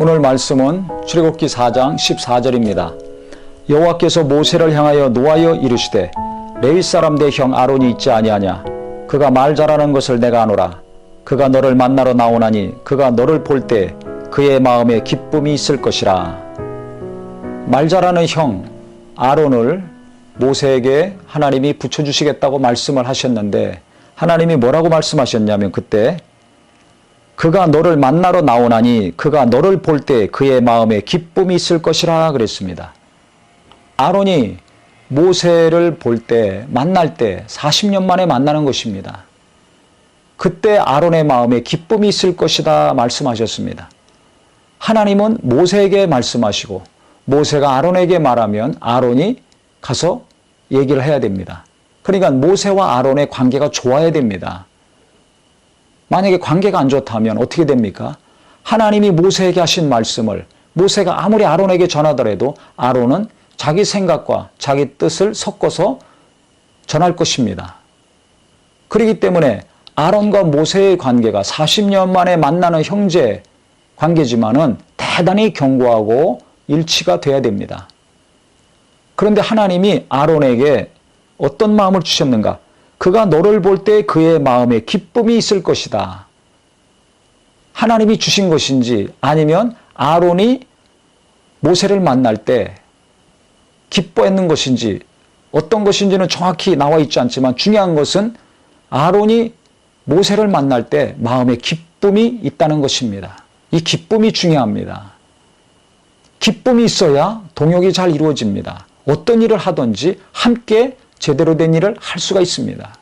오늘 말씀은 출애굽기 4장 14절입니다. 여호와께서 모세를 향하여 노하여 이르시되 레위 사람 내 형 아론이 있지 아니하냐. 그가 말 잘하는 것을 내가 아노라. 그가 너를 만나러 나오나니 그가 너를 볼 때 그의 마음에 기쁨이 있을 것이라. 말 잘하는 형 아론을 모세에게 하나님이 붙여주시겠다고 말씀을 하셨는데, 하나님이 뭐라고 말씀하셨냐면 그때 그가 너를 만나러 나오나니 그가 너를 볼 때 그의 마음에 기쁨이 있을 것이라 그랬습니다. 아론이 모세를 볼 때, 만날 때 40년 만에 만나는 것입니다. 그때 아론의 마음에 기쁨이 있을 것이다 말씀하셨습니다. 하나님은 모세에게 말씀하시고 모세가 아론에게 말하면 아론이 가서 얘기를 해야 됩니다. 그러니까 모세와 아론의 관계가 좋아야 됩니다. 만약에 관계가 안 좋다면 어떻게 됩니까? 하나님이 모세에게 하신 말씀을 모세가 아무리 아론에게 전하더라도 아론은 자기 생각과 자기 뜻을 섞어서 전할 것입니다. 그렇기 때문에 아론과 모세의 관계가 40년 만에 만나는 형제 관계지만은 대단히 견고하고 일치가 돼야 됩니다. 그런데 하나님이 아론에게 어떤 마음을 주셨는가? 그가 너를 볼 때 그의 마음에 기쁨이 있을 것이다. 하나님이 주신 것인지 아니면 아론이 모세를 만날 때 기뻐했는 것인지 어떤 것인지는 정확히 나와 있지 않지만 중요한 것은 아론이 모세를 만날 때 마음에 기쁨이 있다는 것입니다. 이 기쁨이 중요합니다. 기쁨이 있어야 동역이 잘 이루어집니다. 어떤 일을 하든지 함께 제대로 된 일을 할 수가 있습니다.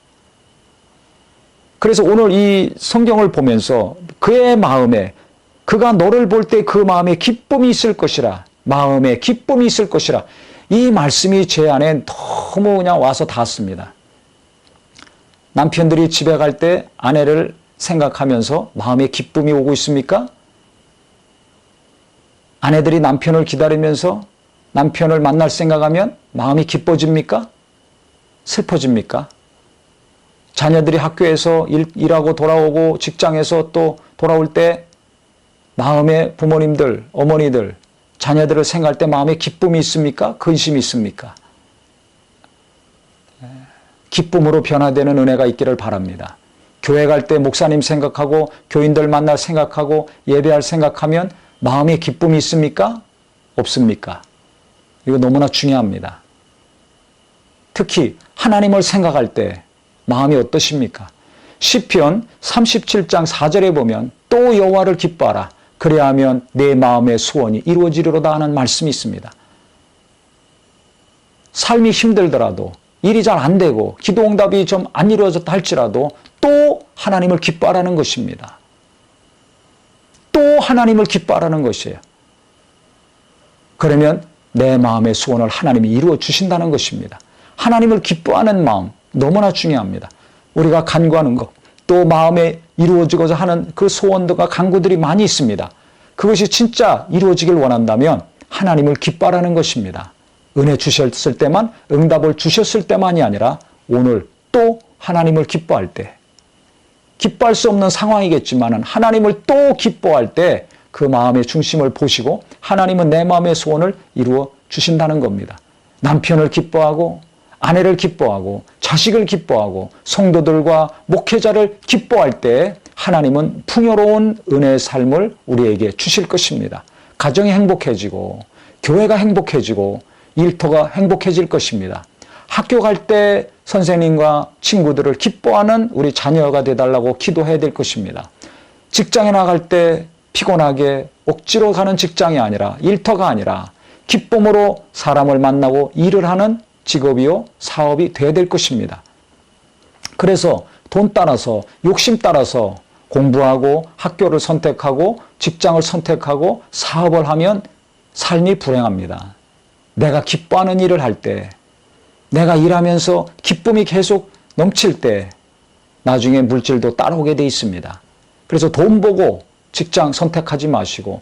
그래서 오늘 이 성경을 보면서 그의 마음에, 그가 너를 볼 때 그 마음에 기쁨이 있을 것이라, 마음에 기쁨이 있을 것이라, 이 말씀이 제 안에 너무 그냥 와서 닿았습니다. 남편들이 집에 갈 때 아내를 생각하면서 마음에 기쁨이 오고 있습니까? 아내들이 남편을 기다리면서 남편을 만날 생각하면 마음이 기뻐집니까? 슬퍼집니까? 자녀들이 학교에서 일하고 돌아오고 직장에서 또 돌아올 때 마음에 부모님들, 어머니들, 자녀들을 생각할 때 마음에 기쁨이 있습니까? 근심이 있습니까? 기쁨으로 변화되는 은혜가 있기를 바랍니다. 교회 갈 때 목사님 생각하고 교인들 만날 생각하고 예배할 생각하면 마음에 기쁨이 있습니까? 없습니까? 이거 너무나 중요합니다. 특히 하나님을 생각할 때 마음이 어떠십니까? 시편 37장 4절에 보면 또 여호와를 기뻐하라. 그래야 하면 내 마음의 소원이 이루어지리로다 하는 말씀이 있습니다. 삶이 힘들더라도 일이 잘 안 되고 기도 응답이 좀 안 이루어졌다 할지라도 또 하나님을 기뻐하라는 것입니다. 또 하나님을 기뻐하라는 것이에요. 그러면 내 마음의 소원을 하나님이 이루어 주신다는 것입니다. 하나님을 기뻐하는 마음 너무나 중요합니다. 우리가 간구하는 것, 또 마음에 이루어지고자 하는 그 소원들과 간구들이 많이 있습니다. 그것이 진짜 이루어지길 원한다면 하나님을 기뻐하라는 것입니다. 은혜 주셨을 때만, 응답을 주셨을 때만이 아니라 오늘 또 하나님을 기뻐할 때, 기뻐할 수 없는 상황이겠지만 하나님을 또 기뻐할 때 그 마음의 중심을 보시고 하나님은 내 마음의 소원을 이루어 주신다는 겁니다. 남편을 기뻐하고 아내를 기뻐하고 자식을 기뻐하고 성도들과 목회자를 기뻐할 때 하나님은 풍요로운 은혜의 삶을 우리에게 주실 것입니다. 가정이 행복해지고 교회가 행복해지고 일터가 행복해질 것입니다. 학교 갈 때 선생님과 친구들을 기뻐하는 우리 자녀가 되달라고 기도해야 될 것입니다. 직장에 나갈 때 피곤하게 억지로 가는 직장이 아니라 일터가 아니라 기쁨으로 사람을 만나고 일을 하는 직업이요 사업이 되어야 될 것입니다. 그래서 돈 따라서 욕심 따라서 공부하고 학교를 선택하고 직장을 선택하고 사업을 하면 삶이 불행합니다. 내가 기뻐하는 일을 할 때, 내가 일하면서 기쁨이 계속 넘칠 때 나중에 물질도 따라오게 돼 있습니다. 그래서 돈 보고 직장 선택하지 마시고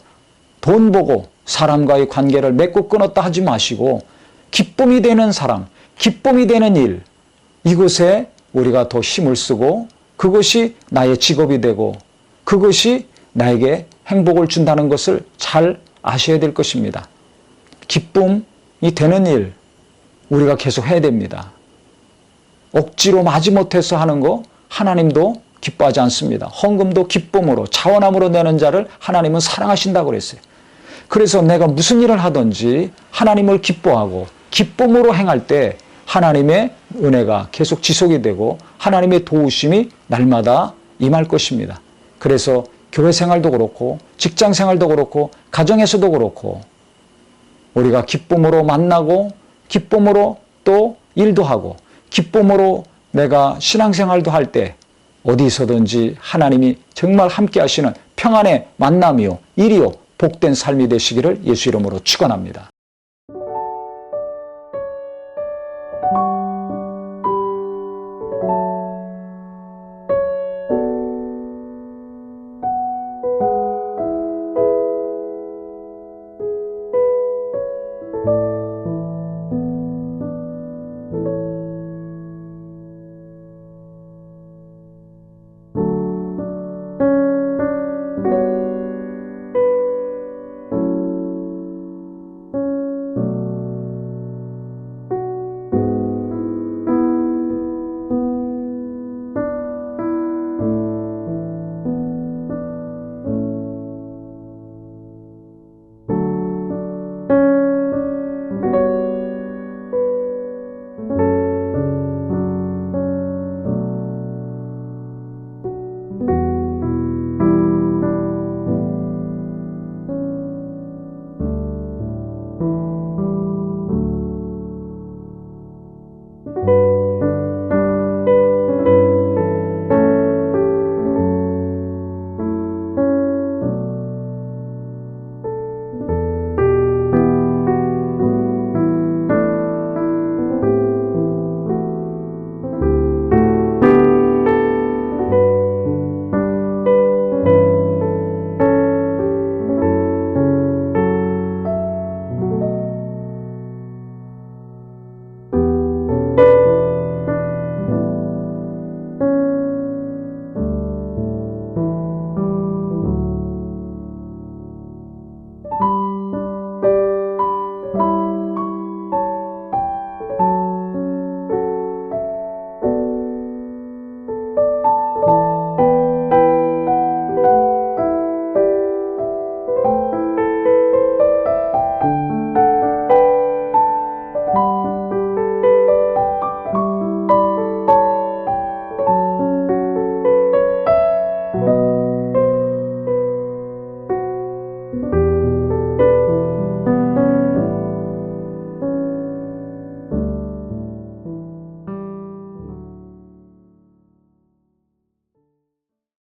돈 보고 사람과의 관계를 맺고 끊었다 하지 마시고 기쁨이 되는 사람, 기쁨이 되는 일, 이곳에 우리가 더 힘을 쓰고 그것이 나의 직업이 되고 그것이 나에게 행복을 준다는 것을 잘 아셔야 될 것입니다. 기쁨이 되는 일 우리가 계속 해야 됩니다. 억지로 마지못해서 하는 거 하나님도 기뻐하지 않습니다. 헌금도 기쁨으로 자원함으로 내는 자를 하나님은 사랑하신다고 그랬어요. 그래서 내가 무슨 일을 하든지 하나님을 기뻐하고 기쁨으로 행할 때 하나님의 은혜가 계속 지속이 되고 하나님의 도우심이 날마다 임할 것입니다. 그래서 교회 생활도 그렇고 직장 생활도 그렇고 가정에서도 그렇고 우리가 기쁨으로 만나고 기쁨으로 또 일도 하고 기쁨으로 내가 신앙생활도 할 때 어디서든지 하나님이 정말 함께 하시는 평안의 만남이요 일이요 복된 삶이 되시기를 예수 이름으로 축원합니다.